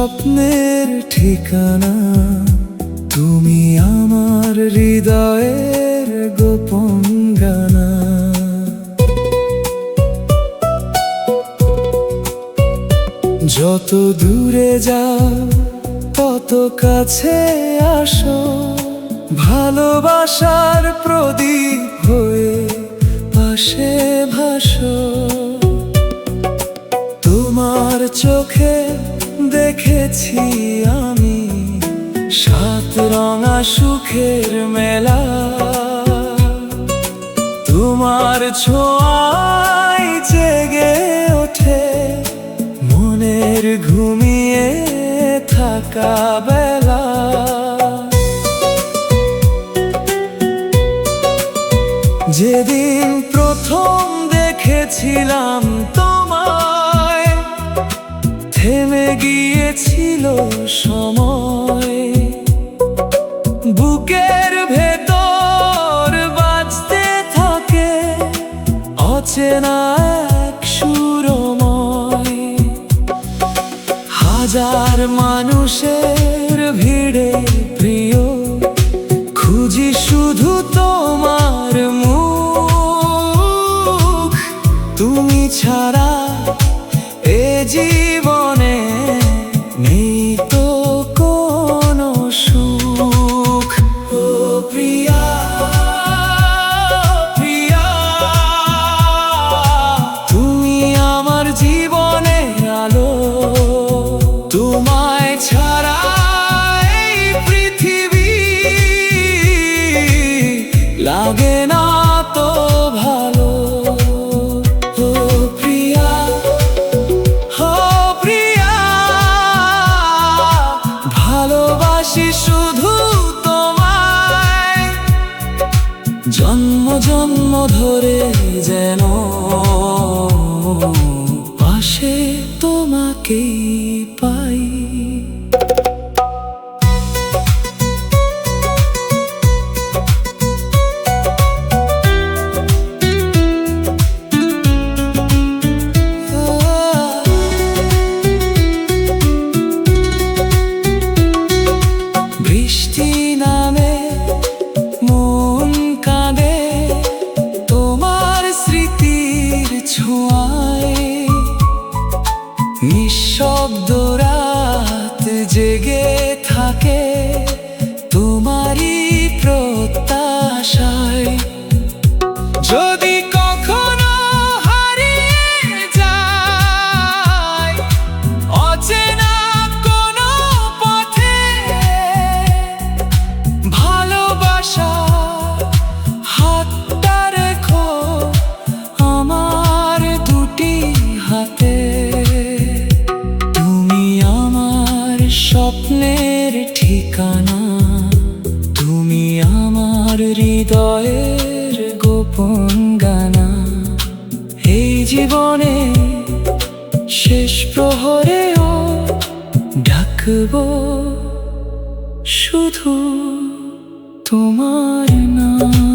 স্বপ্নের ঠিকানা, তুমি আমার হৃদয়ের গোপন গানা। যত দূরে যাও তত কাছে আসো, ভালোবাসার প্রদীপ হয়ে পাশে ভাসো। তোমার চোখে দেখেছি আমি সাত রঙা সুখের মেলা, তোমার ছোঁয়ায় জেগে ওঠে মনের ঘুমিয়ে থাকা বেলা। যেদিন প্রথম দেখেছিলাম তোমায়, থেমে গিয়েছিল সময়। বুকের ভেতর বাজতে থাকে অচেনা এক সুরময়। হাজার মানুষের ভিড়ে প্রিয়, খুঁজি শুধু তোমার মুখ। তুমি ছাড়া এ জীবনে নেই তো কোনো সুখ। ও প্রিয়া, প্রিয়া, তুমি আমার জীবনের আলো। তোমায় ছাড়া এই পৃথিবী লাগে না তো ভালো। ও প্রিয়া, ও প্রিয়া, ভালোবাসি শুধু তোমায়। জন্ম জন্ম ধরে যেন পাশে তোমাকেই পাই। বৃষ্টি নামে মন কাঁদে তোমার স্মৃতির ছোঁয়ায়। নিঃশব্দ রাত জেগে থাকে তোমারই প্রত্যাশায়। যদি কখনো হারিয়ে যায় অচেনা কোনো পথে, ভালোবাসা হাতটা রেখো আমার দুটি হাতে। তুমি আমার স্বপ্নের ঠিকানা, তুমি আমার হৃদয়ের গোপন গানা। এই জীবনে শেষ প্রহরেও ডাকবো শুধু তোমার নাম।